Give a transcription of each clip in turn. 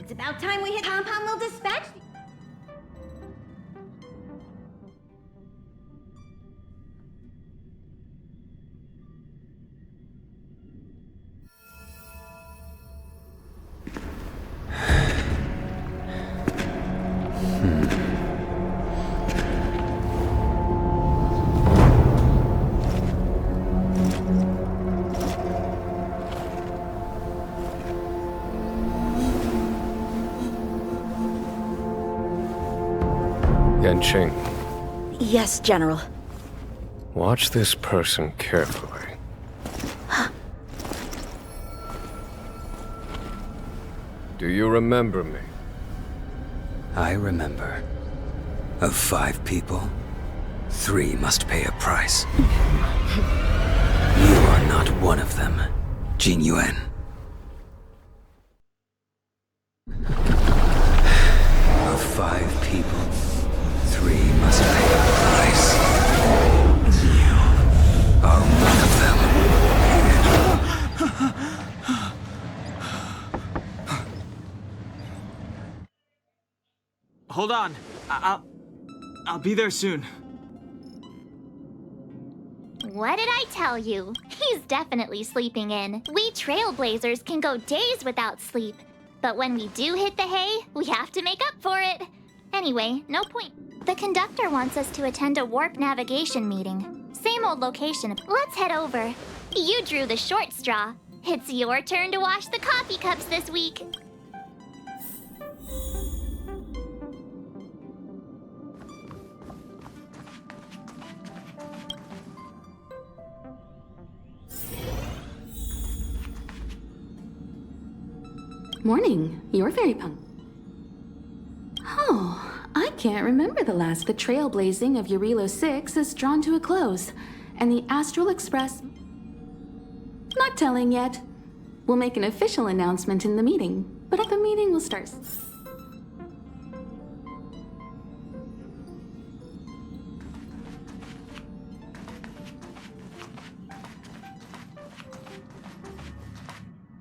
It's about time we hit Pom-Pom will dispatch. Genshin, Yes, General. watch this person carefully. Do you remember me? I remember. Of 5 people, 3 must pay a price. You are not one of them, Jin Yuan. Of 5 people, 3 must pay a price. You are one of them. Hold on. I'll be there soon. What did I tell you? He's definitely sleeping in. We trailblazers can go days without sleep. But when we do hit the hay, we have to make up for it. Anyway, no point. The conductor wants us to attend a warp navigation meeting. Same old location. Let's head over. You drew the short straw. It's your turn to wash the coffee cups this week. Morning. You're very punctual. Oh, I can't remember the last. The trailblazing of Eurilo 6 is drawn to a close, and the Astral Express... Not telling yet. We'll make an official announcement in the meeting, but at the meeting we'll start...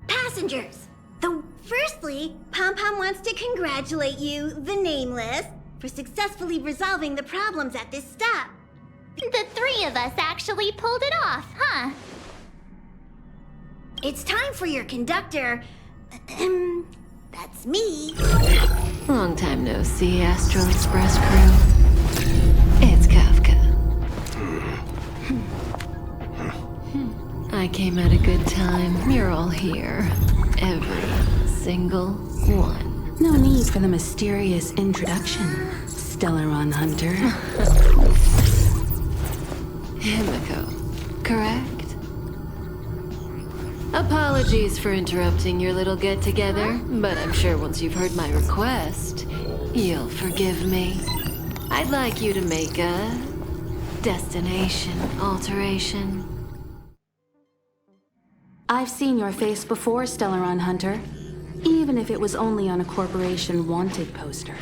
Passengers! Firstly, Pom-Pom wants to congratulate you, the Nameless, for successfully resolving the problems at this stop. The 3 of us actually pulled it off, huh? It's time for your conductor. That's me. Long time no see, Astral Express crew. It's Kafka. I came at a good time. You're all here. Every single one. No need for the mysterious introduction, Stellaron Hunter. Himiko, correct? Apologies for interrupting your little get-together, but I'm sure once you've heard my request, you'll forgive me. I'd like you to make a destination alteration. I've seen your face before, Stellaron Hunter. Even if it was only on a corporation wanted poster.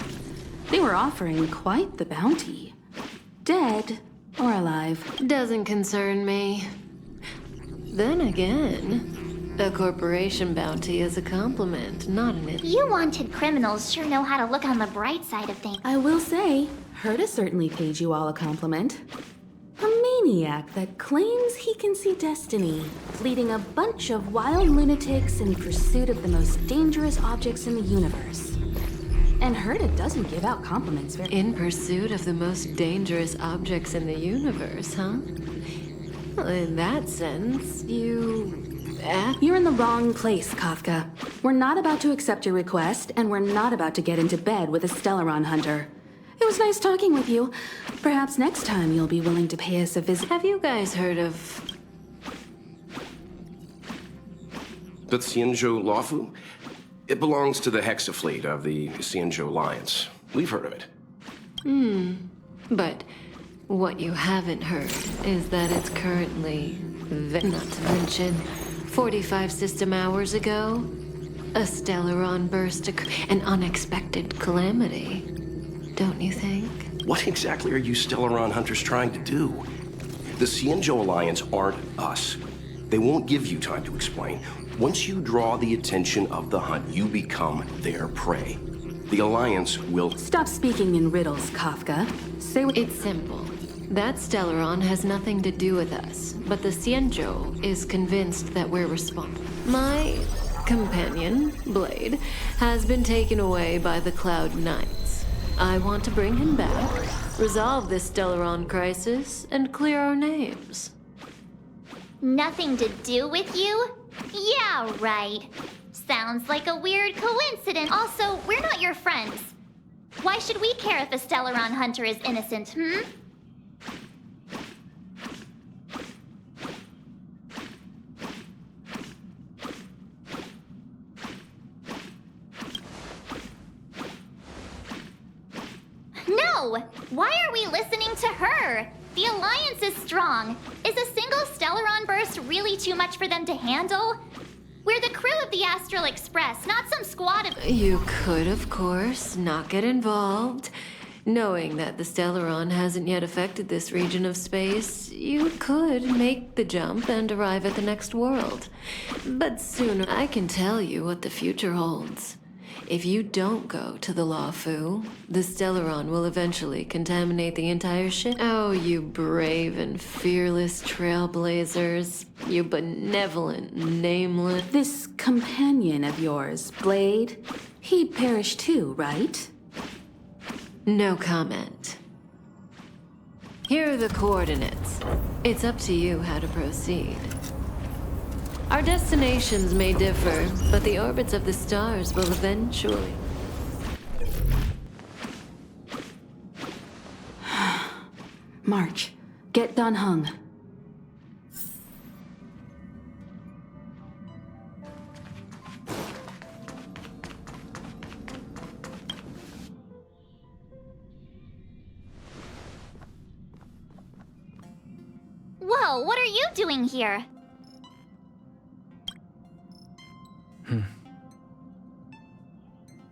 They were offering quite the bounty. Dead or alive. Doesn't concern me. Then again, a corporation bounty is a compliment, not an issue. You wanted criminals sure know how to look on the bright side of things. I will say, Herta certainly paid you all a compliment. A maniac that claims he can see destiny, leading a bunch of wild lunatics in pursuit of the most dangerous objects in the universe. And Herta doesn't give out compliments very... In pursuit of the most dangerous objects in the universe, huh? Well, in that sense, You're in the wrong place, Kafka. We're not about to accept your request, and we're not about to get into bed with a Stellaron Hunter. It was nice talking with you. Perhaps next time you'll be willing to pay us a visit. Have you guys heard of... The Xianzhou Luofu? It belongs to the Hexafleet of the Xianzhou Alliance. We've heard of it. But what you haven't heard is that it's currently... Not to mention, 45 system hours ago, a Stellaron burst, an unexpected calamity. Don't you think? What exactly are you Stellaron Hunters trying to do? The Xianzhou Alliance aren't us. They won't give you time to explain. Once you draw the attention of the hunt, you become their prey. The Alliance will... Stop speaking in riddles, Kafka. Say what... It's simple. That Stellaron has nothing to do with us, but the Xianzhou is convinced that we're responsible. My companion, Blade, has been taken away by the Cloud Knights. I want to bring him back, resolve this Stellaron crisis, and clear our names. Nothing to do with you? Yeah, right. Sounds like a weird coincidence. Also, we're not your friends. Why should we care if a Stellaron hunter is innocent, No! Why are we listening to her? The Alliance is strong. Is a single Stellaron burst really too much for them to handle? We're the crew of the Astral Express, not some squad of... You could, of course, not get involved. Knowing that the Stellaron hasn't yet affected this region of space, you could make the jump and arrive at the next world. But sooner, I can tell you what the future holds. If you don't go to the Luofu, the Stellaron will eventually contaminate the entire ship. Oh, you brave and fearless trailblazers. You benevolent, nameless... This companion of yours, Blade, he perished too, right? No comment. Here are the coordinates. It's up to you how to proceed. Our destinations may differ, but the orbits of the stars will eventually... March, get Dan Heng. Whoa, what are you doing here?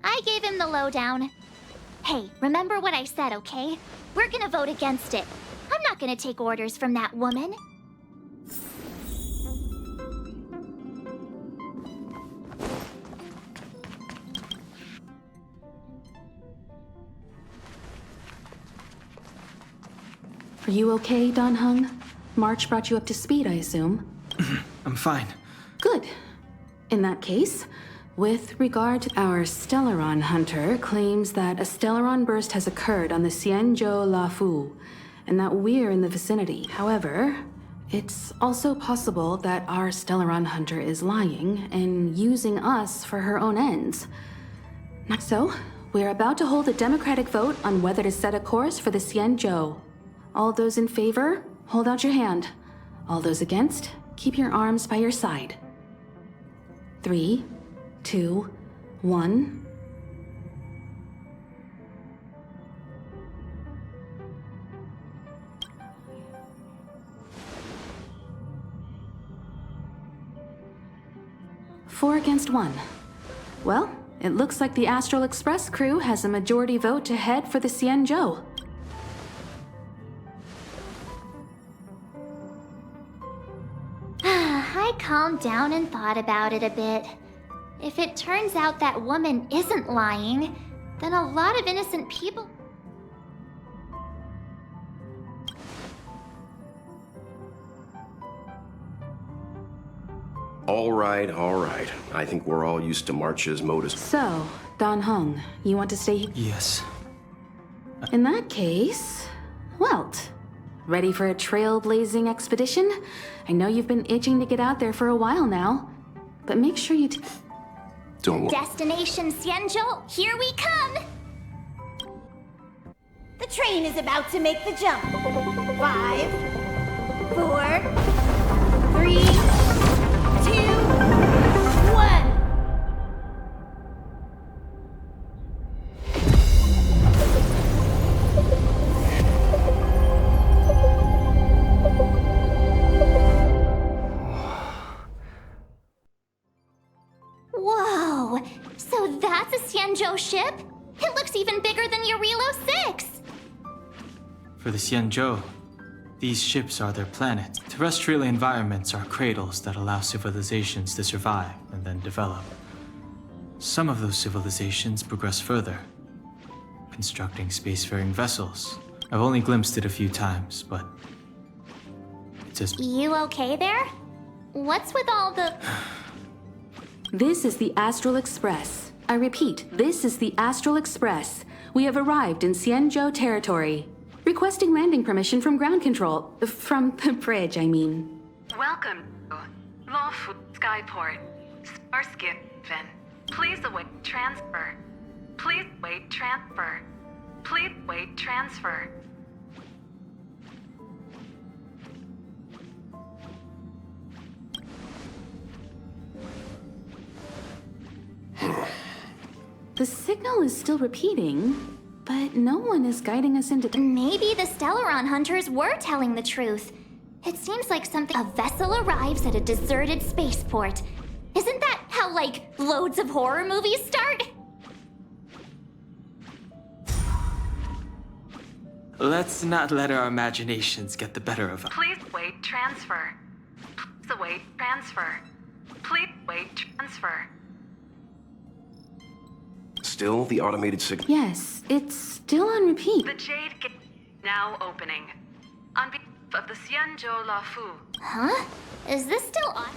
I gave him the lowdown. Hey, remember what I said, okay? We're gonna vote against it. I'm not gonna take orders from that woman. Are you okay, Dan Heng? March brought you up to speed, I assume. I'm fine. Good. In that case, with regard to our Stellaron hunter claims that a Stellaron burst has occurred on the Xianzhou Luofu, and that we're in the vicinity. However, it's also possible that our Stellaron hunter is lying and using us for her own ends. So, we're about to hold a democratic vote on whether to set a course for the Xianzhou. All those in favor, hold out your hand. All those against, keep your arms by your side. 3, 2, 1. Four against 1. Well, it looks like the Astral Express crew has a majority vote to head for the Xianzhou. I calmed down and thought about it a bit. If it turns out that woman isn't lying, then a lot of innocent people... All right, all right. I think we're all used to March's modus. So, Dan Heng, you want to stay? Yes. In that case, Welt, ready for a trailblazing expedition? I know you've been itching to get out there for a while now, but make sure you Don't worry. Destination Xianzhou, here we come! The train is about to make the jump. 5, 4, 3, 2, 1. Whoa! So that's a Xianzhou ship? It looks even bigger than Eurilo 6! For the Xianzhou, These ships are their planet. Terrestrial environments are cradles that allow civilizations to survive and then develop. Some of those civilizations progress further, constructing spacefaring vessels. I've only glimpsed it a few times, but it's as... You okay there? What's with all the... This is the Astral Express. I repeat, this is the Astral Express. We have arrived in Xianzhou territory. Requesting landing permission from ground control. From the bridge, I mean. Welcome to Lawful Skyport. Starskin Vin. Please await transfer. Please wait transfer. Please wait transfer. The signal is still repeating, but no one is guiding us into... Maybe the Stellaron hunters were telling the truth. It seems like something... A vessel arrives at a deserted spaceport. Isn't that how, like, loads of horror movies start? Let's not let our imaginations get the better of us. Please wait transfer. Please await transfer. Please wait transfer. Still the automated signal? Yes, it's still on repeat. The Jade Gate now opening. On behalf of the Xianzhou Lafu. Huh? Is this still on?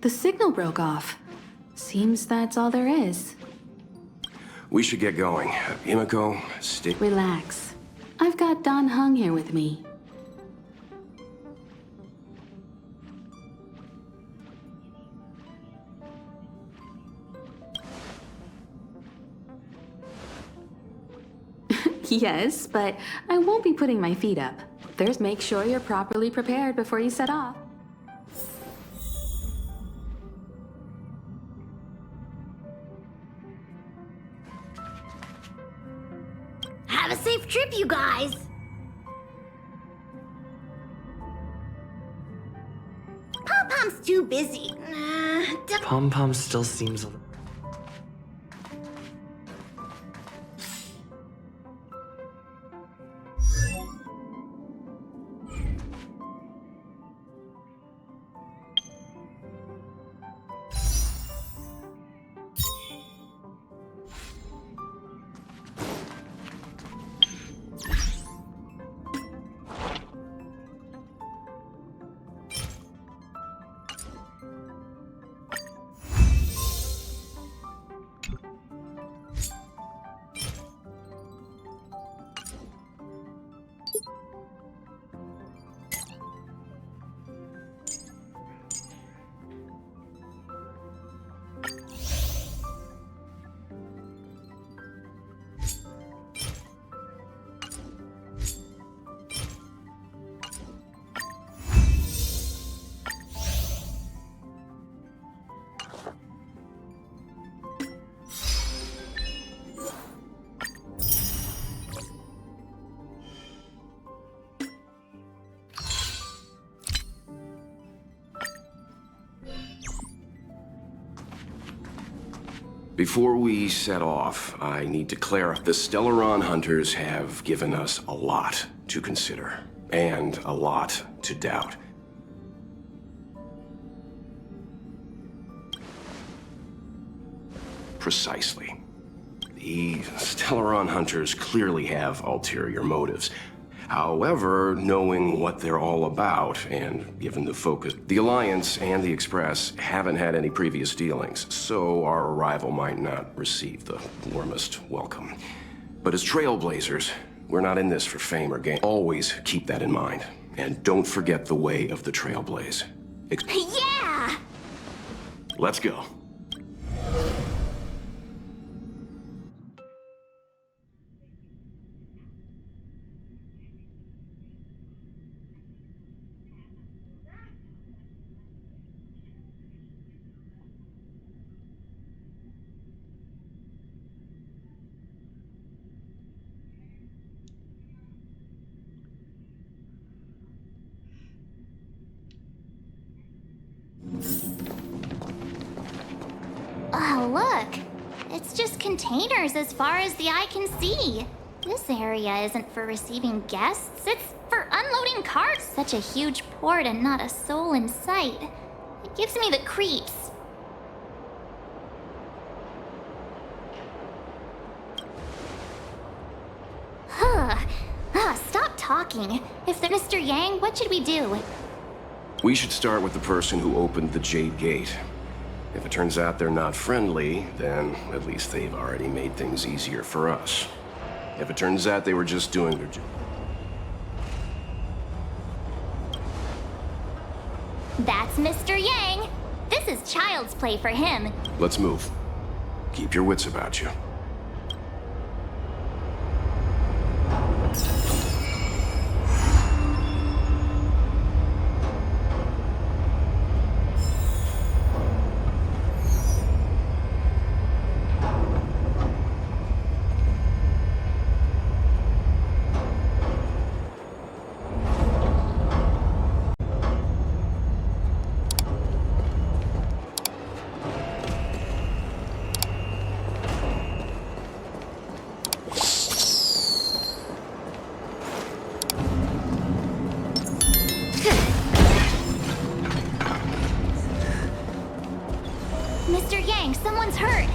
The signal broke off. Seems that's all there is. We should get going. Himiko, stick... Relax. I've got Don Hung here with me. Yes, but I won't be putting my feet up. There's make sure you're properly prepared before you set off. Have a safe trip, you guys! Pom-Pom's too busy. Pom-Pom still seems a... Before we set off, I need to clarify. The Stellaron hunters have given us a lot to consider, and a lot to doubt. Precisely. The Stellaron hunters clearly have ulterior motives. However, knowing what they're all about, and given the focus, the Alliance and the Express haven't had any previous dealings, so our arrival might not receive the warmest welcome. But as trailblazers, we're not in this for fame or gain. Always keep that in mind, and don't forget the way of the trailblaze. Yeah! Let's go. Oh, look! It's just containers as far as the eye can see. This area isn't for receiving guests, it's for unloading carts. Such a huge port and not a soul in sight. It gives me the creeps. Stop talking. If they're Mr. Yang, what should we do? We should start with the person who opened the Jade Gate. If it turns out they're not friendly, then at least they've already made things easier for us. If it turns out they were just doing their job. That's Mr. Yang. This is child's play for him. Let's move. Keep your wits about you. Mr. Yang, someone's hurt.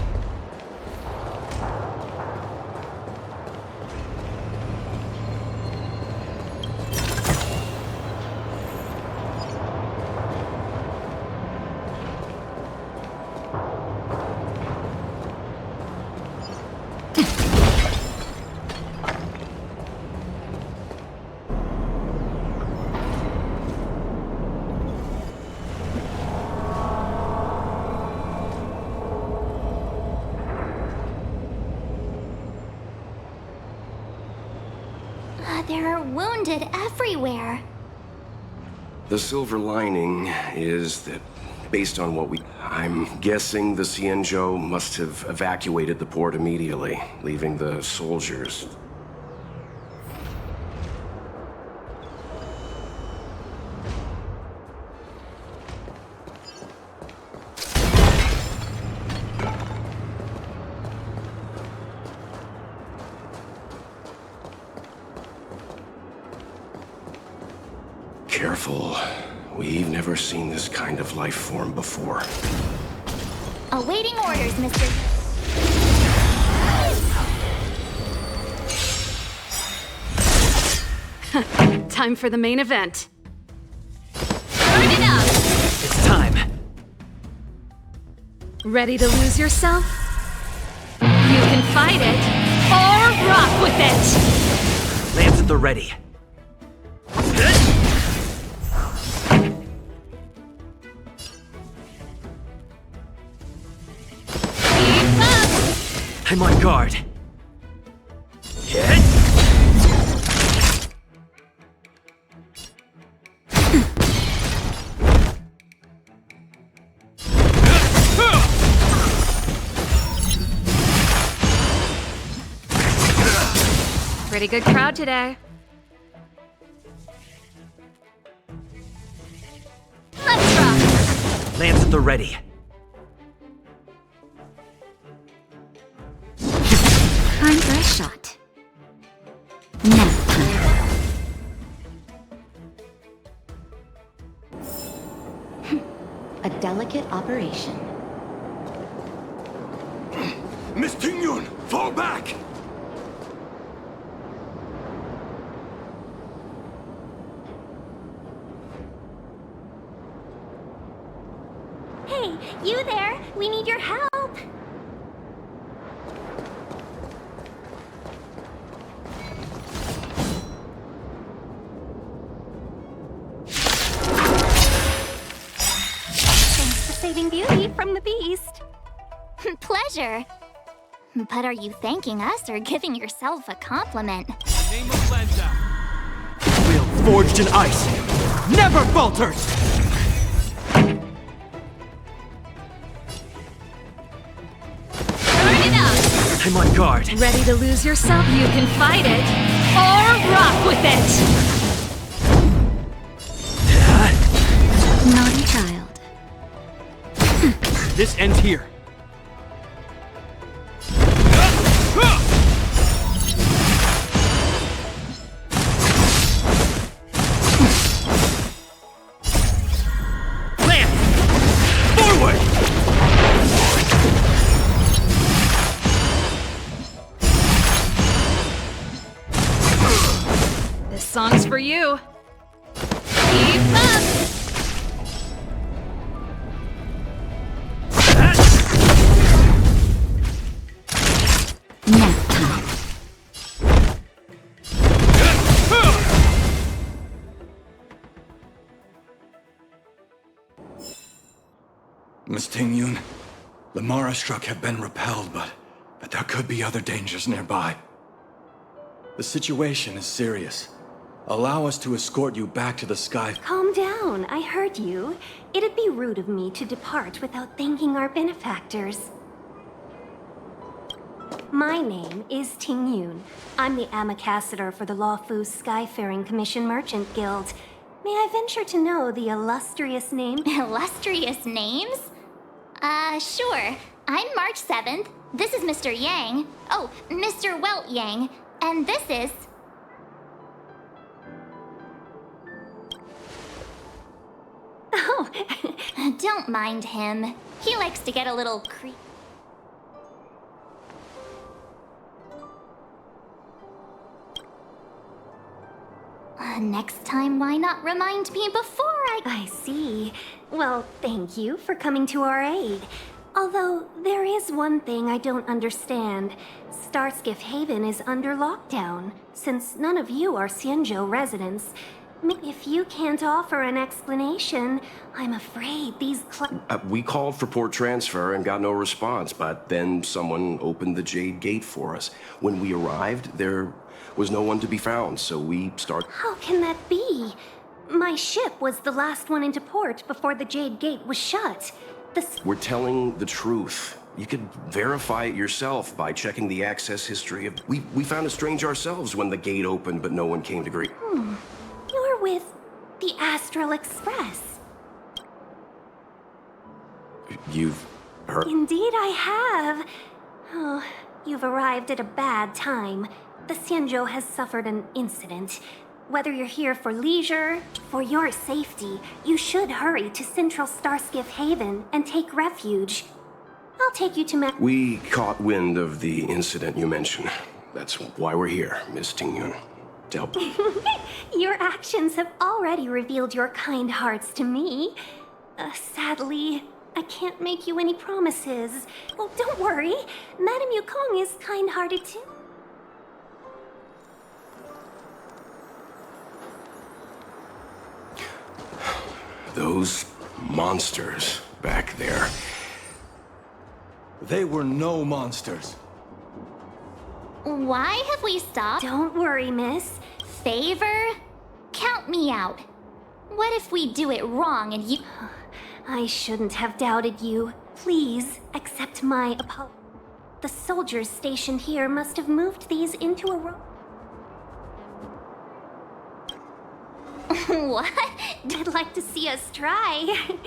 There are wounded everywhere. The silver lining is that, based on what I'm guessing the Xianzhou must have evacuated the port immediately, leaving the soldiers. Careful. We've never seen this kind of life form before. Awaiting orders, Mr. Time for the main event. Turn it up! It's time. Ready to lose yourself? You can fight it, or rock with it! Lance at the ready. I'm on guard. Pretty good crowd today. Let's rock! Lance at the ready. Time for a shot. Now time. A delicate operation. Miss Tingyun, fall back! Hey, you there? We need your help. Thanks for saving Beauty from the beast. Pleasure. But are you thanking us or giving yourself a compliment? Name of Lanza. Will forged in ice never falters. Turn it up! I'm on guard. Ready to lose yourself? You can fight it, or rock with it! Naughty child. This ends here. Tingyun. The Mara-Struck have been repelled, but there could be other dangers nearby. The situation is serious. Allow us to escort you back to the sky. Calm down, I heard you. It'd be rude of me to depart without thanking our benefactors. My name is Tingyun. I'm the ambassador for the Lawfu Skyfaring Commission Merchant Guild. May I venture to know the illustrious name? Illustrious names? Sure. I'm March 7th. This is Mr. Yang. Oh, Mr. Welt Yang. And this is... Oh, Don't mind him. He likes to get a little next time, why not remind me before I see. Well, thank you for coming to our aid. Although, there is one thing I don't understand. Starskiff Haven is under lockdown. Since none of you are Xianzhou residents, if you can't offer an explanation, I'm afraid these We called for port transfer and got no response, but then someone opened the Jade Gate for us. When we arrived, there was no one to be found, so we started... How can that be? My ship was the last one into port before the Jade Gate was shut. We're telling the truth. You could verify it yourself by checking the access history of... We found it strange ourselves when the gate opened, but no one came to grief. You're with the Astral Express. You've heard... Indeed I have. Oh, you've arrived at a bad time. The Xianzhou has suffered an incident. Whether you're here for leisure, for your safety, you should hurry to Central Starskiff Haven and take refuge. I'll take you to We caught wind of the incident you mentioned. That's why we're here, Miss Tingyun. To help. Your actions have already revealed your kind hearts to me. Sadly, I can't make you any promises. Oh, don't worry. Madame Yukong is kind-hearted too. Those monsters back there. They were no monsters. Why have we stopped? Don't worry, miss. Favor? Count me out. What if we do it wrong and you... I shouldn't have doubted you. Please, accept my apology. The soldiers stationed here must have moved these into a row. What? I'd like to see us try.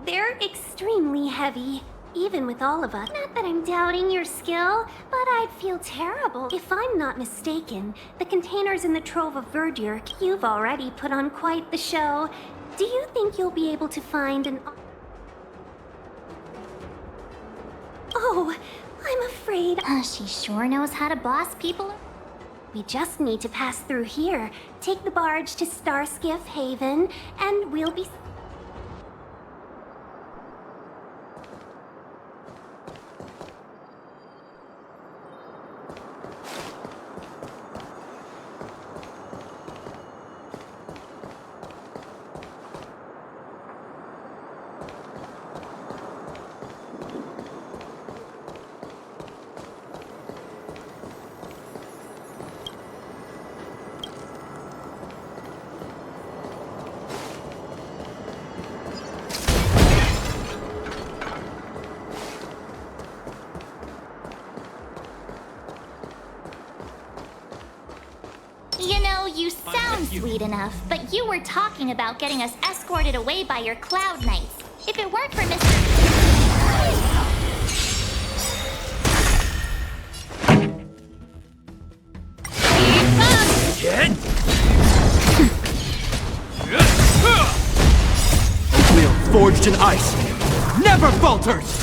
They're extremely heavy, even with all of us. Not that I'm doubting your skill, but I'd feel terrible. If I'm not mistaken, the containers in the Trove of Verdure, you've already put on quite the show. Do you think you'll be able to find an... Oh, I'm afraid... She sure knows how to boss people. We just need to pass through here, take the barge to Starskiff Haven, and we'll be... You sound sweet enough, but you were talking about getting us escorted away by your Cloud Knights. If it weren't for Mr. Wheel forged in ice never falters!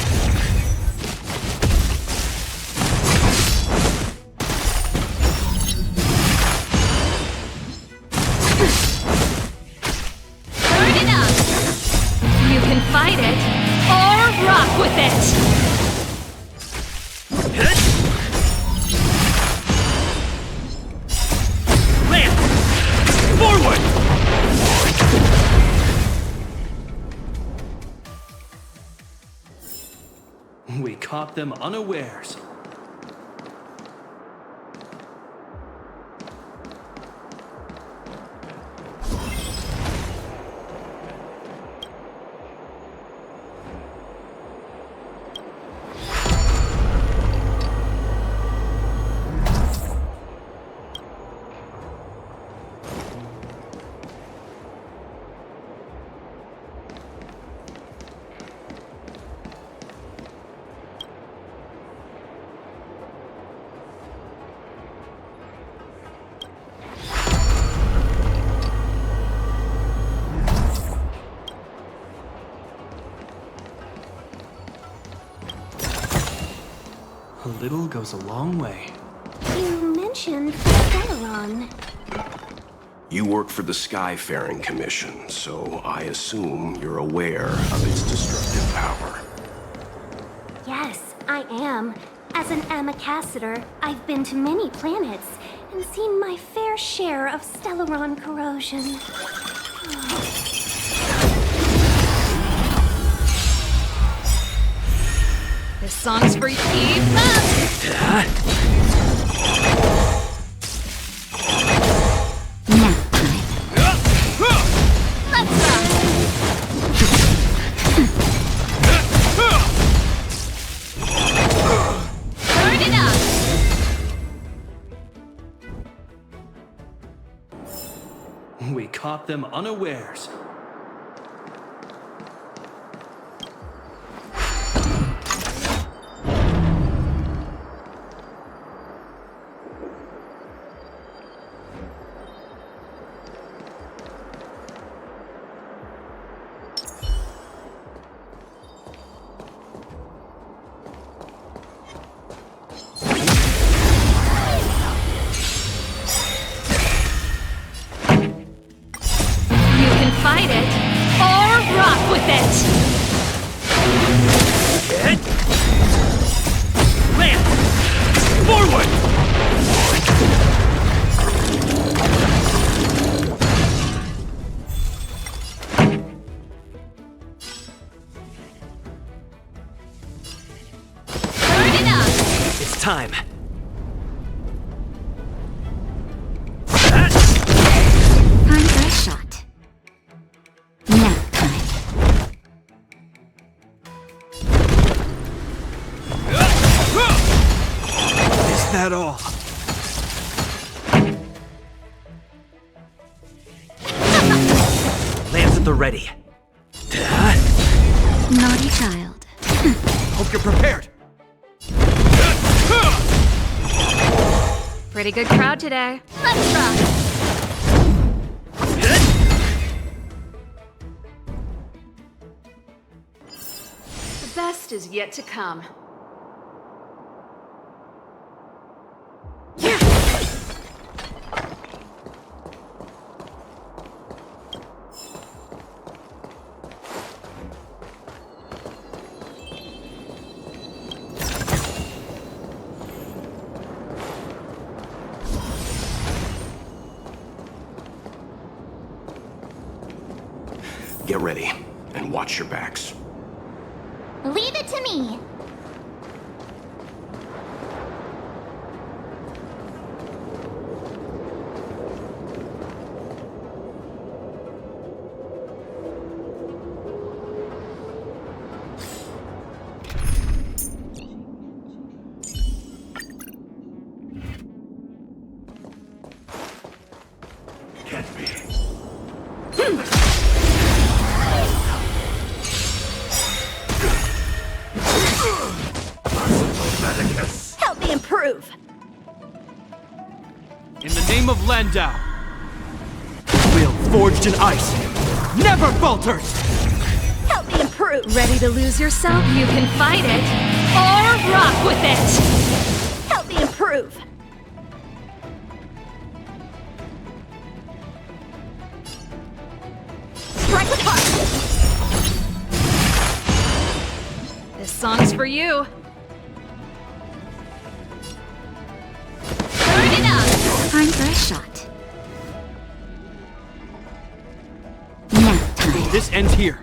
Fight it, or rock with it! Land! Forward! caught them unawares. A little goes a long way. You mentioned Stellaron. You work for the Skyfaring Commission, so I assume you're aware of its destructive power. Yes, I am. As an Amicassator, I've been to many planets and seen my fair share of Stellaron corrosion. This song's for you. Keep up! Let's go! Turn it up! We caught them unawares. Fight it, or rock with it! Get! Land! Forward! Turn it up! It's time. Time for a shot. Nap time. Is that all? Lands at the ready. Naughty child. Hope you're prepared. Pretty good crowd today. Let's rock! The best is yet to come. Get ready, and watch your backs. Leave it to me. Can't be. Help me improve! In the name of Landau, will forged in ice never falters! Help me improve! Ready to lose yourself? You can fight it, or rock with it! Help me improve! Strike with heart! This song's for you. Turn it up! Time for a shot. Nap time. This ends here.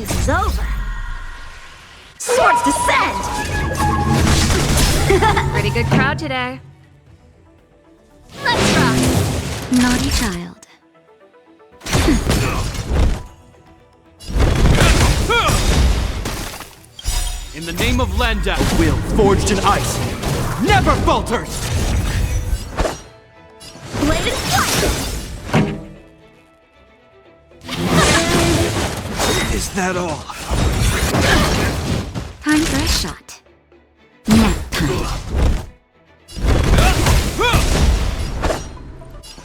Practice is over. Swords descend! Pretty good crowd today. Let's rock! Naughty child. In the name of Landa, a will forged in ice never falters! Bladed fire! Is that all? Time for a shot. Nap time.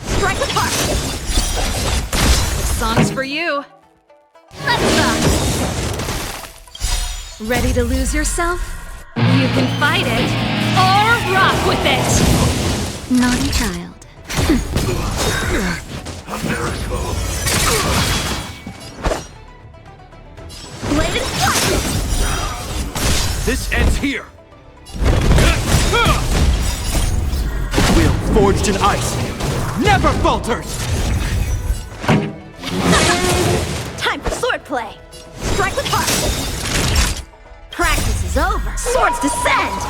Strike apart! This song's for you. Let's rock! Ready to lose yourself? You can fight it, or rock with it! Naughty child. A miracle. Bladed fire! This ends here! Will forged in ice never falters! Time for swordplay! Strike with heart! Practice is over! Swords descend!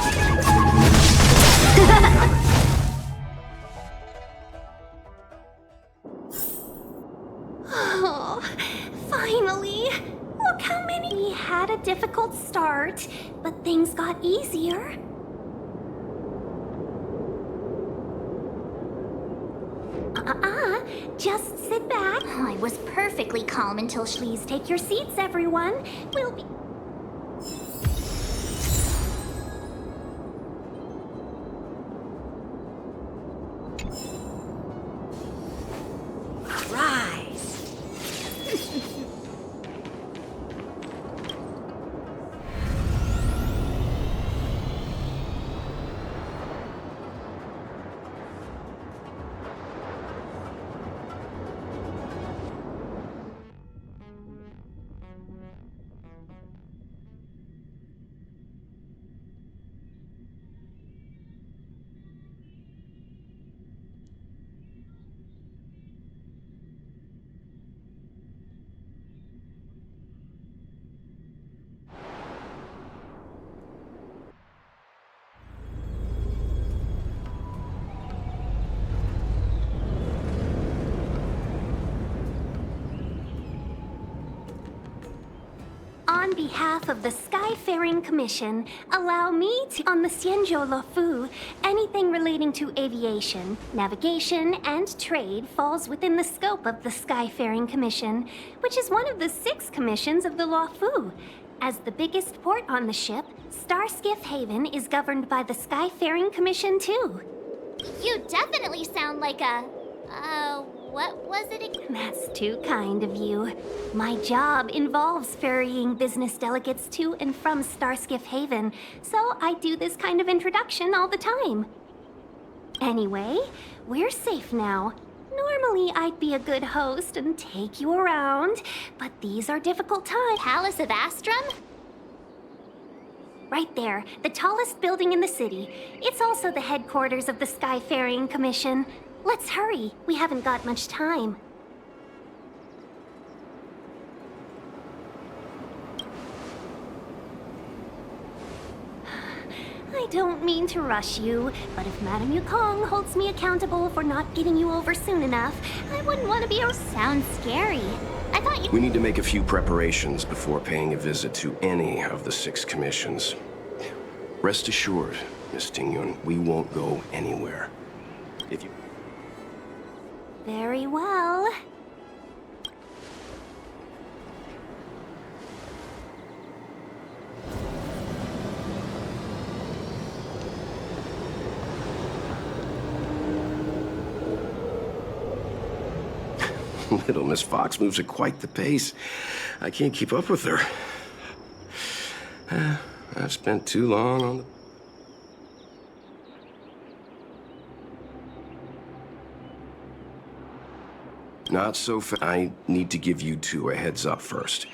Oh, finally! Look how many. We had a difficult start, but things got easier. Just sit back. I was perfectly calm until Please take your seats, everyone. We'll be. Rise! On behalf of the Skyfaring Commission, allow me to, on the Xianzhou Luofu, anything relating to aviation, navigation, and trade falls within the scope of the Skyfaring Commission, which is one of the 6 commissions of the Luofu. As the biggest port on the ship, Starskiff Haven is governed by the Skyfaring Commission too. You definitely sound like a... what was it again? That's too kind of you. My job involves ferrying business delegates to and from Starskiff Haven, so I do this kind of introduction all the time. Anyway, we're safe now. Normally, I'd be a good host and take you around, but these are difficult times. Palace of Astrum? Right there, the tallest building in the city. It's also the headquarters of the Skyfaring Commission. Let's hurry. We haven't got much time. I don't mean to rush you, but if Madame Yukong holds me accountable for not getting you over soon enough, I wouldn't want to be... Sounds scary. I thought you... We need to make a few preparations before paying a visit to any of the 6 commissions. Rest assured, Miss Tingyun, we won't go anywhere. If you... Very well. Little Miss Fox moves at quite the pace. I can't keep up with her. I've spent too long on the... Not so fast. I need to give you 2 a heads up first.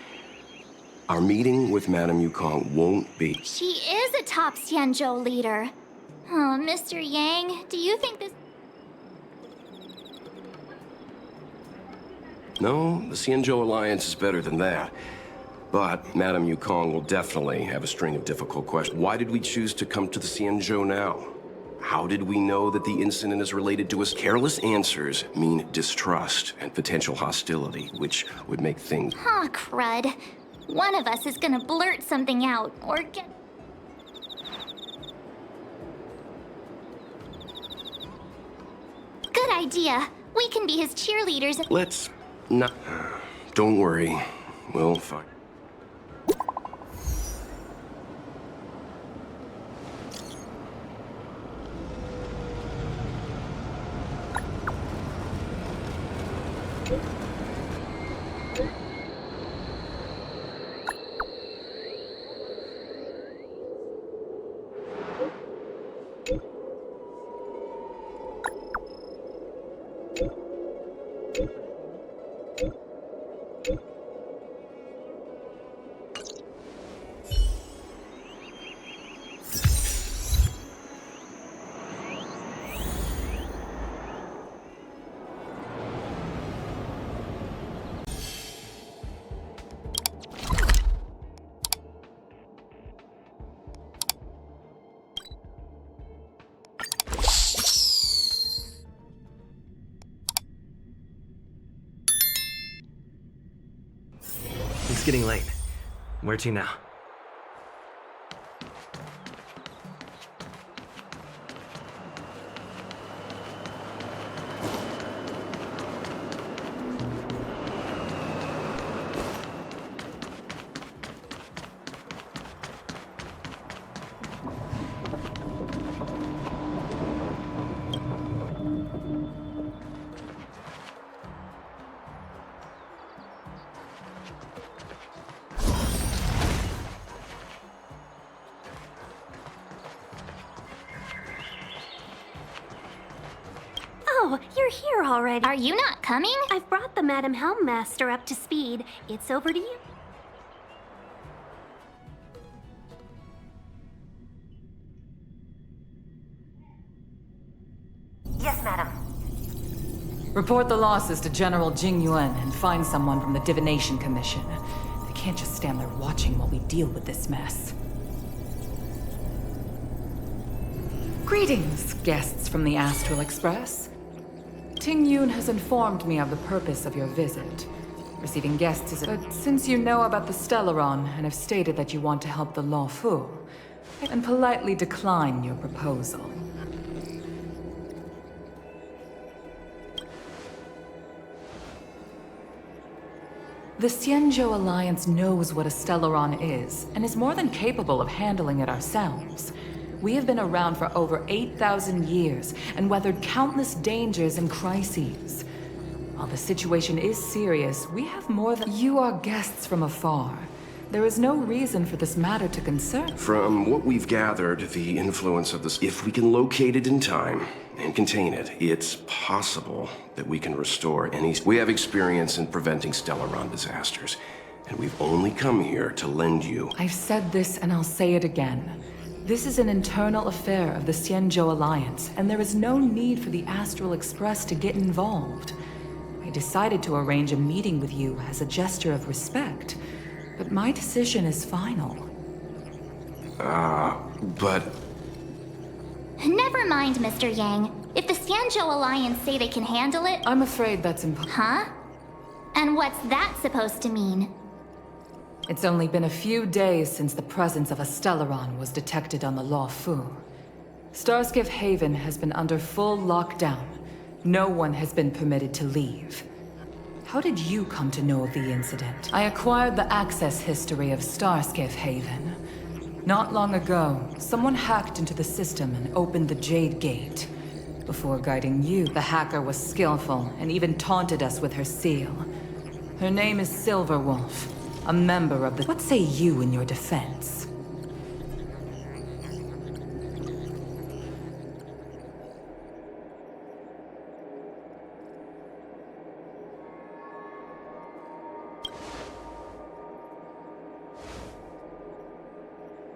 Our meeting with Madame Yukong won't be... She is a top Xianzhou leader. Oh, Mr. Yang, do you think this... No, the Xianzhou Alliance is better than that. But Madame Yukong will definitely have a string of difficult questions. Why did we choose to come to the Xianzhou now? How did we know that the incident is related to us? Careless answers mean distrust and potential hostility, which would make things... Aw, crud. One of us is gonna blurt something out, or get... Good idea. We can be his cheerleaders. Let's not... Don't worry. We'll find... It's getting late. Where to now? Oh, you're here already. Are you not coming? I've brought the Madam Helmmaster up to speed. It's over to you. Yes, madam. Report the losses to General Jing Yuan and find someone from the Divination Commission. They can't just stand there watching while we deal with this mess. Greetings, guests from the Astral Express. Ting Yun has informed me of the purpose of your visit. Receiving guests is... But since you know about the Stellaron and have stated that you want to help the Law Fu, I can politely decline your proposal. The Xianzhou Alliance knows what a Stellaron is, and is more than capable of handling it ourselves. We have been around for over 8,000 years, and weathered countless dangers and crises. While the situation is serious, we have more than... You are guests from afar. There is no reason for this matter to concern. From what we've gathered, the influence of this... If we can locate it in time and contain it, it's possible that we can restore any... We have experience in preventing Stellaron disasters, and we've only come here to lend you... I've said this and I'll say it again. This is an internal affair of the Xianzhou Alliance, and there is no need for the Astral Express to get involved. I decided to arrange a meeting with you as a gesture of respect, but my decision is final. But... Never mind, Mr. Yang. If the Xianzhou Alliance say they can handle it... I'm afraid that's impossible. Huh? And what's that supposed to mean? It's only been a few days since the presence of a Stellaron was detected on the Law Fu. Starskiff Haven has been under full lockdown. No one has been permitted to leave. How did you come to know of the incident? I acquired the access history of Starskiff Haven. Not long ago, someone hacked into the system and opened the Jade Gate. Before guiding you, the hacker was skillful and even taunted us with her seal. Her name is Silverwolf. A member of the... What say you in your defense?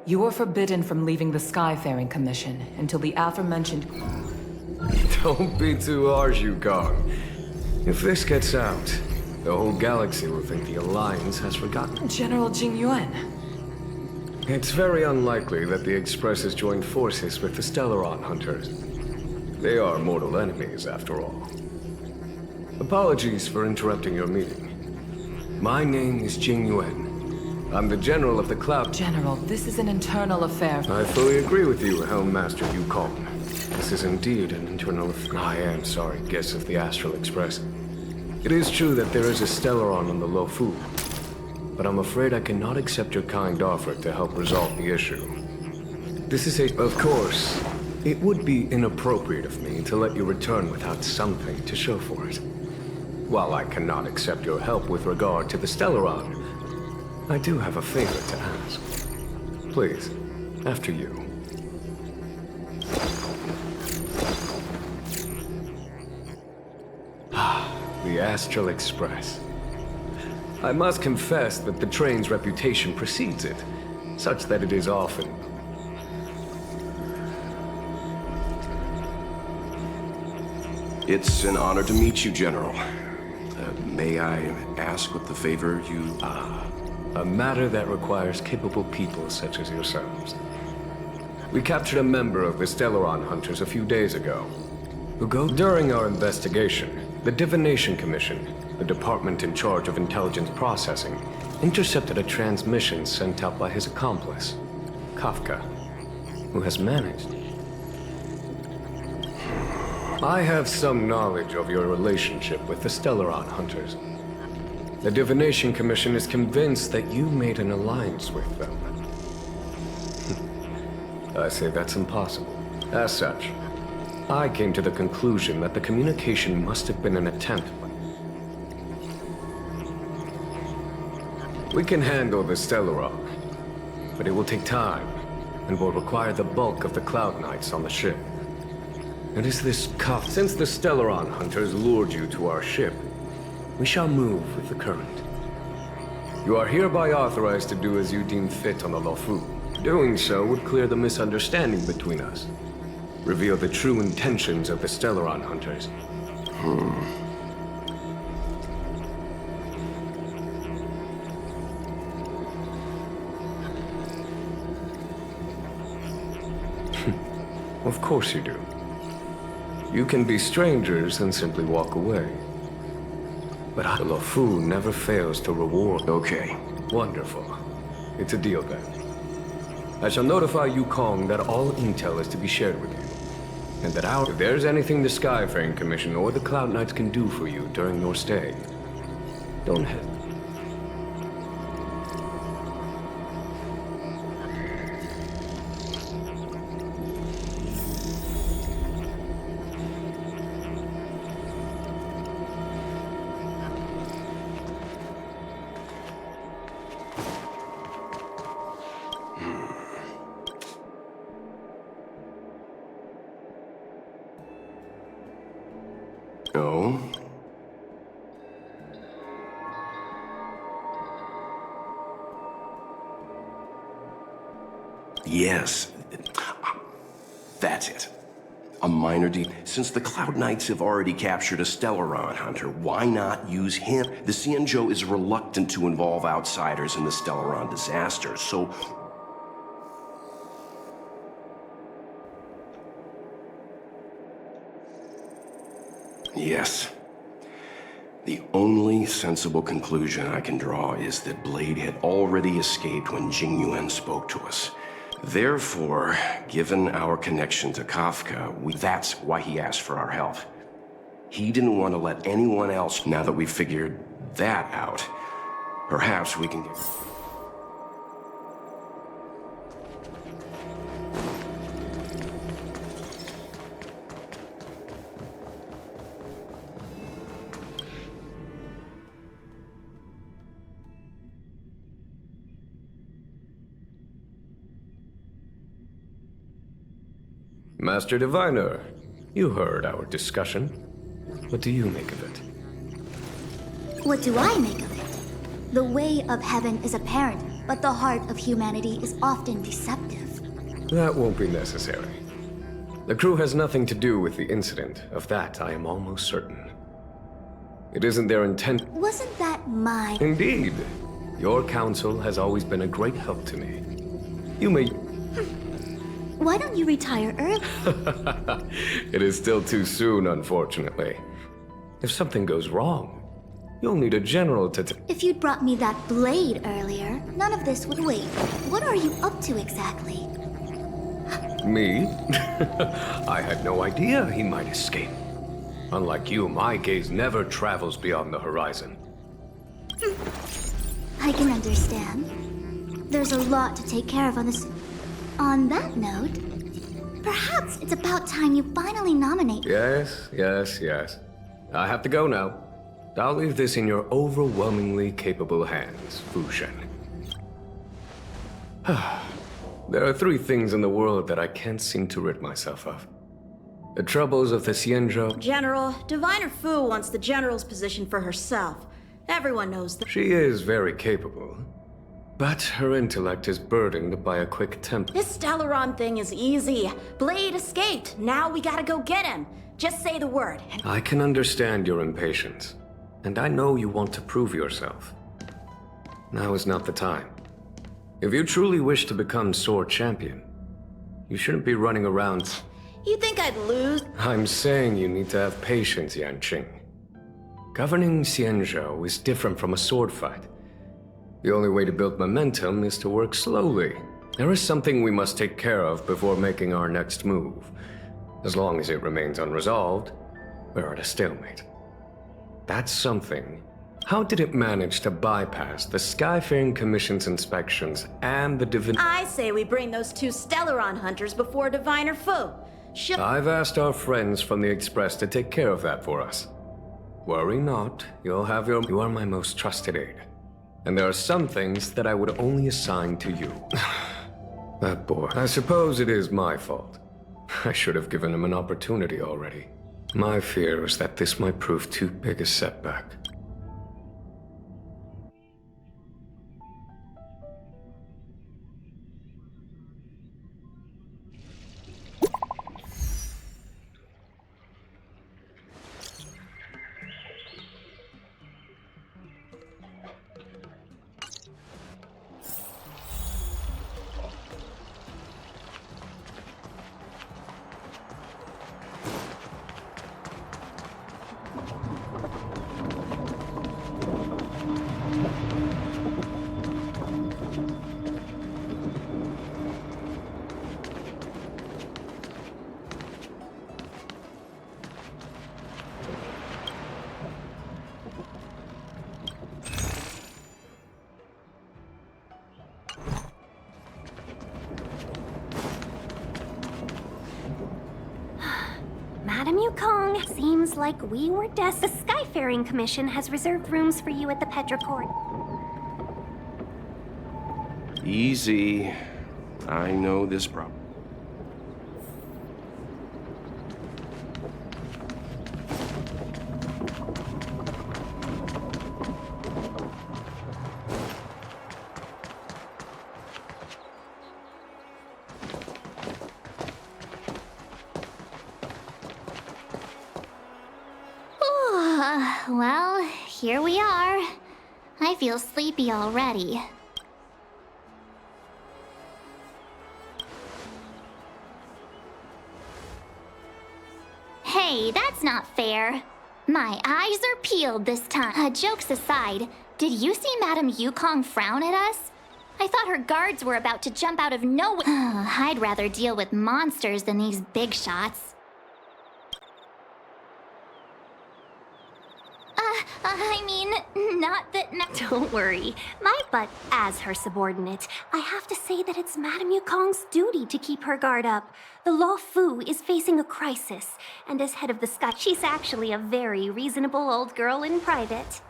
You are forbidden from leaving the Skyfaring Commission until the aforementioned... Don't be too harsh, Yukong. If this gets out, The whole galaxy will think the Alliance has forgotten. General Jing Yuan. It's very unlikely that the Express has joined forces with the Stellaron Hunters. They are mortal enemies, after all. Apologies for interrupting your meeting. My name is Jing Yuan. I'm the General of the Cloud... General, this is an internal affair. I fully agree with you, Helm Master Yukong. This is indeed an internal affair. I am sorry, guests of the Astral Express. It is true that there is a Stellaron on the Lofu, but I'm afraid I cannot accept your kind offer to help resolve the issue. This is a... Of course, it would be inappropriate of me to let you return without something to show for it. While I cannot accept your help with regard to the Stellaron, I do have a favor to ask. Please, after you. The Astral Express. I must confess that the train's reputation precedes it, such that it is often... It's an honor to meet you, General. May I ask what the favor you... a matter that requires capable people such as yourselves. We captured a member of the Stellaron Hunters a few days ago, During our investigation, the Divination Commission, the department in charge of intelligence processing, intercepted a transmission sent out by his accomplice, Kafka, who has managed. I have some knowledge of your relationship with the Stellaron Hunters. The Divination Commission is convinced that you made an alliance with them. I say that's impossible. As such, I came to the conclusion that the communication must have been an attempt. We can handle the Stellaron, but it will take time, and will require the bulk of the Cloud Knights on the ship. It is this cuff. Since the Stellaron Hunters lured you to our ship, we shall move with the current. You are hereby authorized to do as you deem fit on the Lofu. Doing so would clear the misunderstanding between us. Reveal the true intentions of the Stellaron Hunters. Of course you do. You can be strangers and simply walk away. But the Lofu never fails to reward. Okay. Wonderful. It's a deal then. I shall notify Yukong that all intel is to be shared with you. And that if there's anything the Skyfaring Commission or the Cloud Knights can do for you during your stay, don't hesitate. No. Yes. That's it. A minor Since the Cloud Knights have already captured a Stellaron Hunter, why not use him? The Xianzhou is reluctant to involve outsiders in the Stellaron disaster, so... Yes. The only sensible conclusion I can draw is that Blade had already escaped when Jing Yuan spoke to us. Therefore, given our connection to Kafka, that's why he asked for our help. He didn't want to let anyone else. Now that we've figured that out, perhaps we can get... Master Diviner, you heard our discussion. What do you make of it? What do I make of it? The way of heaven is apparent, but the heart of humanity is often deceptive. That won't be necessary. The crew has nothing to do with the incident. Of that, I am almost certain. It isn't their intent. Wasn't that my... Indeed. Your counsel has always been a great help to me. You may... Why don't you retire early? It is still too soon, unfortunately. If something goes wrong, you'll need a general to... If you'd brought me that blade earlier, none of this would wait. What are you up to exactly? Me? I had no idea he might escape. Unlike you, my gaze never travels beyond the horizon. I can understand. There's a lot to take care of on this... On that note, perhaps it's about time you finally nominate... Yes. I have to go now. I'll leave this in your overwhelmingly capable hands, Fushen. There are 3 things in the world that I can't seem to rid myself of. The troubles of the Xianzhou... General, Diviner Fu wants the General's position for herself. Everyone knows that. She is very capable, but her intellect is burdened by a quick temper. This Stellaron thing is easy. Blade escaped. Now we gotta go get him. Just say the word. I can understand your impatience, and I know you want to prove yourself. Now is not the time. If you truly wish to become Sword Champion, you shouldn't be running around... You think I'd lose? I'm saying you need to have patience, Yanqing. Governing Xianzhou is different from a sword fight. The only way to build momentum is to work slowly. There is something we must take care of before making our next move. As long as it remains unresolved, we're at a stalemate. That something. How did it manage to bypass the Skyfaring Commission's inspections and the I say we bring those 2 Stellaron hunters before Diviner Fu. I've asked our friends from the Express to take care of that for us. Worry not, you'll have your... You are my most trusted aide. And there are some things that I would only assign to you. That boy. I suppose it is my fault. I should have given him an opportunity already. My fear is that this might prove too big a setback. Madam Yukong, seems like we were The Skyfaring Commission has reserved rooms for you at the Petrichor. Easy. I know this problem. Well, here we are. I feel sleepy already. Hey, that's not fair. My eyes are peeled this time. Jokes aside, did you see Madame Yukong frown at us? I thought her guards were about to jump out of nowhere. I'd rather deal with monsters than these big shots. I mean, not that... Don't worry. But as her subordinate, I have to say that it's Madame Yukong's duty to keep her guard up. The Law Fu is facing a crisis, and as head of the Sky, she's actually a very reasonable old girl in private.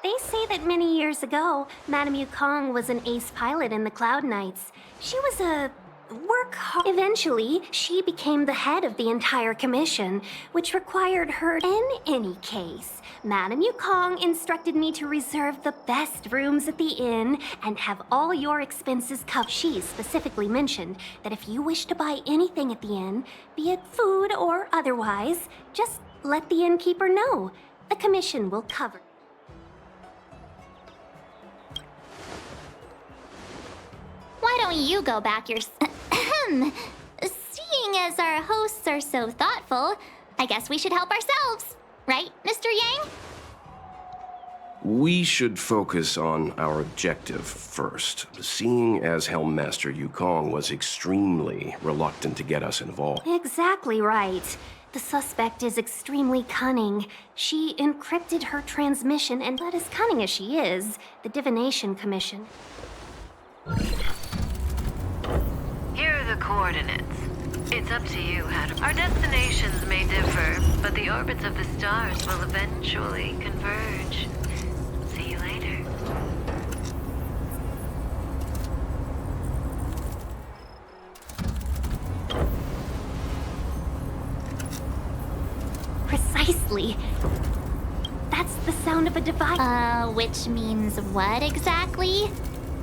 They say that many years ago, Madame Yukong was an ace pilot in the Cloud Knights. She was a work hard. Eventually, she became the head of the entire commission, which required her. In any case, Madame Yukong instructed me to reserve the best rooms at the inn and have all your expenses covered. She specifically mentioned that if you wish to buy anything at the inn, be it food or otherwise, just let the innkeeper know. The commission will cover. Why don't you go back your... Seeing as our hosts are so thoughtful, I guess we should help ourselves. Right, Mr. Yang? We should focus on our objective first. Seeing as Helmmaster Yukong was extremely reluctant to get us involved. Exactly right. The suspect is extremely cunning. She encrypted her transmission, and but as cunning as she is, the Divination Commission. Here are the coordinates. It's up to you how to... Our destinations may differ, but the orbits of the stars will eventually converge. See you later. Precisely. That's the sound of a device. Which means what exactly?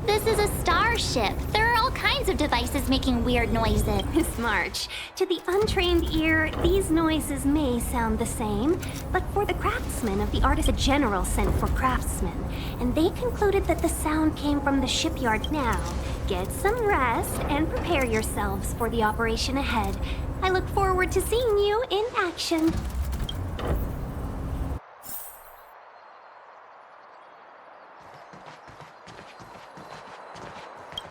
This is a starship. There are all kinds of devices making weird noises. Miss March, to the untrained ear, these noises may sound the same, but for the craftsmen of the artist, a general sent for craftsmen, and they concluded that the sound came from the shipyard. Now, get some rest and prepare yourselves for the operation ahead. I look forward to seeing you in action.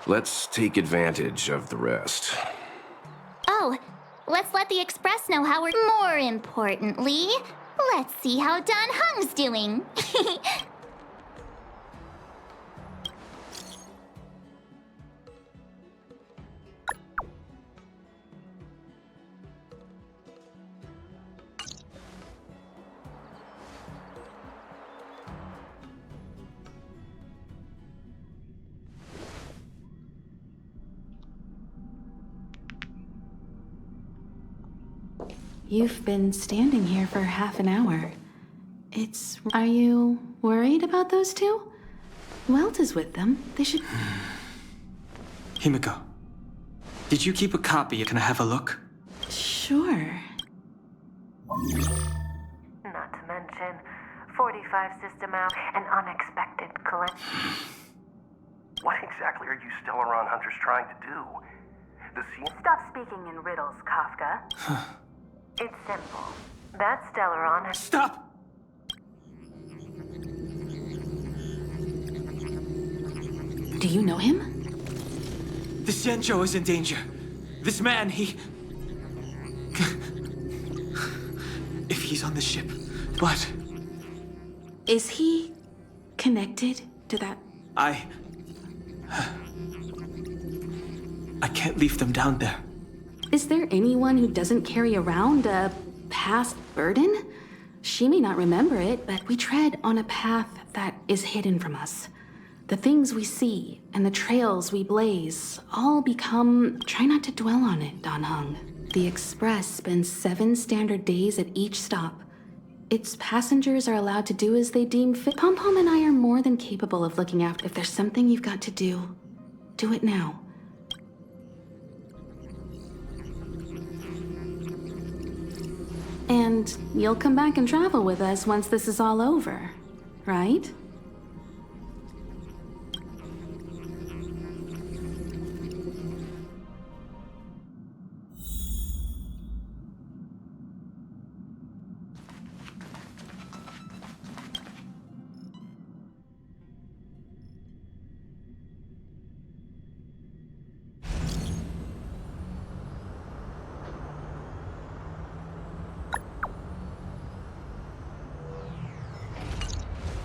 Let's take advantage of the rest. Oh, let's let the Express know how we're... More importantly, let's see how Dan Hung's doing. You've been standing here for half an hour. Are you worried about those two? Welt is with them. They should... Himiko, did you keep a copy? Can I have a look? Sure. Not to mention, 45 system out, an unexpected collection. What exactly are you Stellaron hunters trying to do? Stop speaking in riddles, Kafka. It's simple. That Stellaron... Stop! Do you know him? The Xianzhou is in danger. This man, he... If he's on the ship, what? Is he connected to that? I can't leave them down there. Is there anyone who doesn't carry around a past burden? She may not remember it, but we tread on a path that is hidden from us. The things we see and the trails we blaze all become... Try not to dwell on it, Dan Hung. The Express spends 7 standard days at each stop. Its passengers are allowed to do as they deem fit. Pom-Pom and I are more than capable of looking after. If there's something you've got to do, do it now. And you'll come back and travel with us once this is all over, right?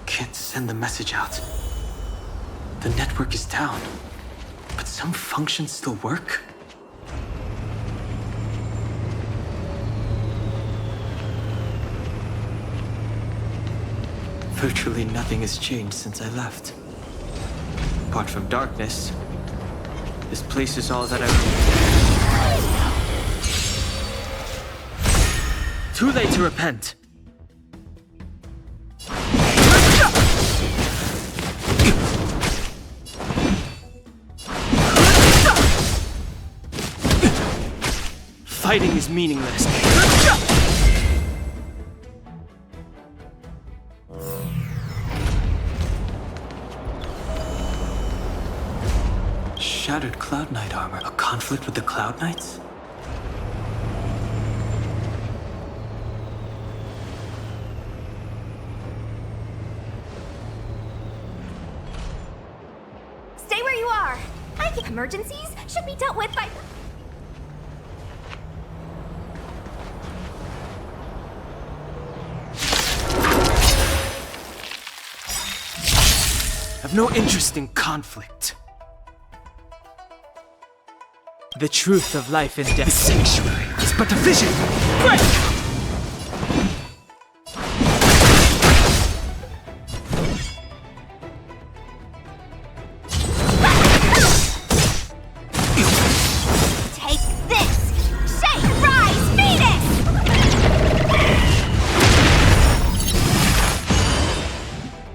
Can't send the message out. The network is down, but some functions still work. Virtually nothing has changed since I left. Apart from darkness, this place is all that I... Too late to repent. Fighting is meaningless. Shattered Cloud Knight armor. A conflict with the Cloud Knights? Stay where you are! I think emergencies should be dealt with by... I've no interest in conflict. The truth of life and death. The sanctuary is but a vision. Break! Take this! Shake, rise, Venus!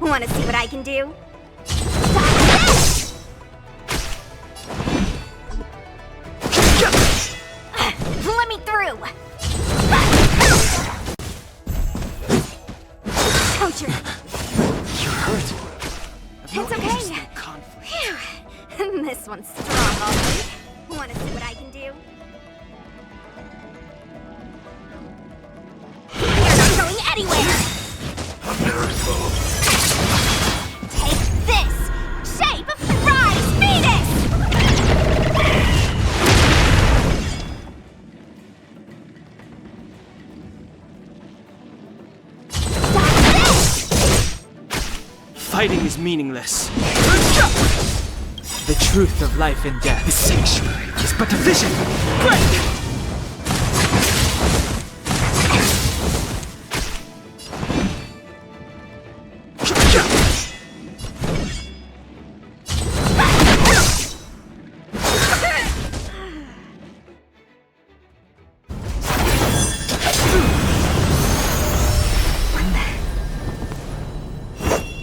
Wanna see what I can do? Let me through! Coacher! You're hurt. It's okay. Phew. This one's strong, already. Wanna see what I can do? You're not going anywhere! A miracle. Take this! Shape of Rise, Venus! Fighting is meaningless. The truth of life and death. The sanctuary is but a vision. Break!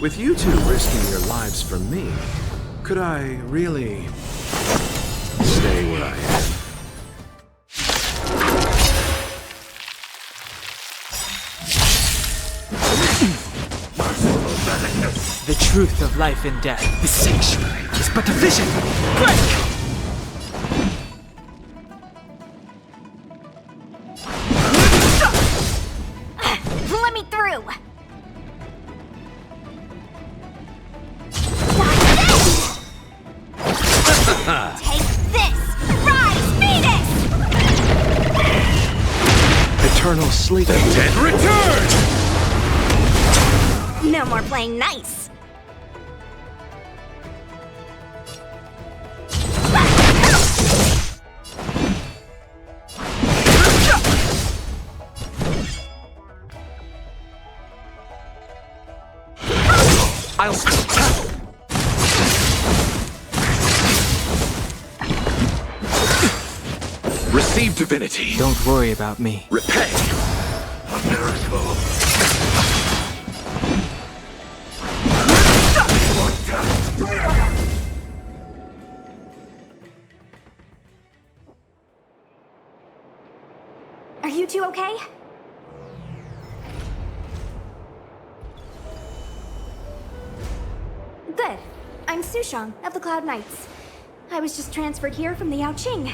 With you two risking your lives for me, could I really stay where I am? The truth of life and death. The sanctuary is but a vision. Break! Let me through! Take this! Rise, Venus! Eternal sleep. The dead return! No more playing nice. I'll Receive divinity. Don't worry about me. Repay. A miracle. Are you two okay? Good. I'm Sushang of the Cloud Knights. I was just transferred here from the Yao Qing.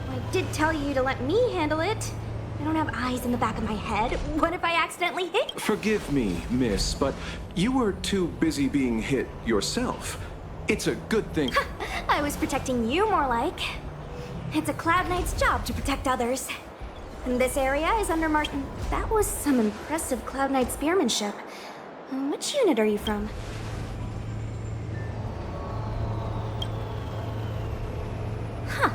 I did tell you to let me handle it. I don't have eyes in the back of my head. What if I accidentally hit? Forgive me, miss, but you were too busy being hit yourself. It's a good thing. I was protecting you more like. It's a Cloud Knight's job to protect others. And this area is under Martian. That was some impressive Cloud Knight spearmanship. Which unit are you from? Huh.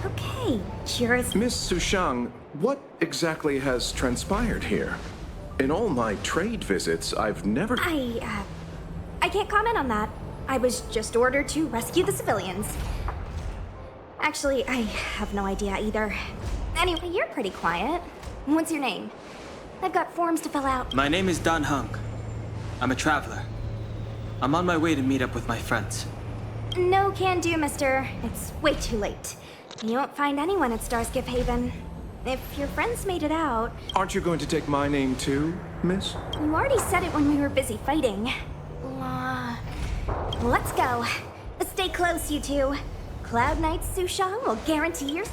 Okay. Cheers. Miss Sushang, what exactly has transpired here? In all my trade visits, I've never... I can't comment on that. I was just ordered to rescue the civilians. Actually, I have no idea either. Anyway, you're pretty quiet. What's your name? I've got forms to fill out. My name is Dan Hung. I'm a traveler. I'm on my way to meet up with my friends. No can do, mister. It's way too late. You won't find anyone at Starskiff Haven. If your friends made it out... Aren't you going to take my name too, miss? You already said it when we were busy fighting. Let's go. Stay close, you two. Cloud Knight Sushang will guarantee your...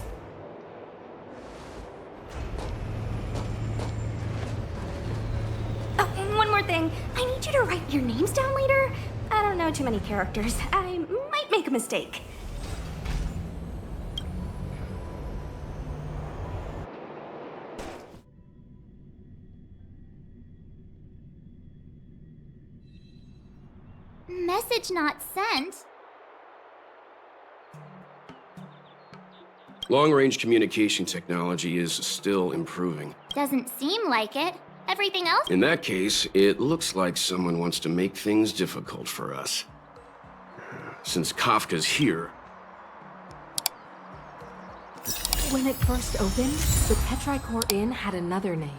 Oh, and one more thing. I need you to write your names down later. I don't know too many characters. I might make a mistake. Message not sent. Long-range communication technology is still improving. Doesn't seem like it. Everything else? In that case, it looks like someone wants to make things difficult for us. Since Kafka's here... When it first opened, the Petrichor Inn had another name.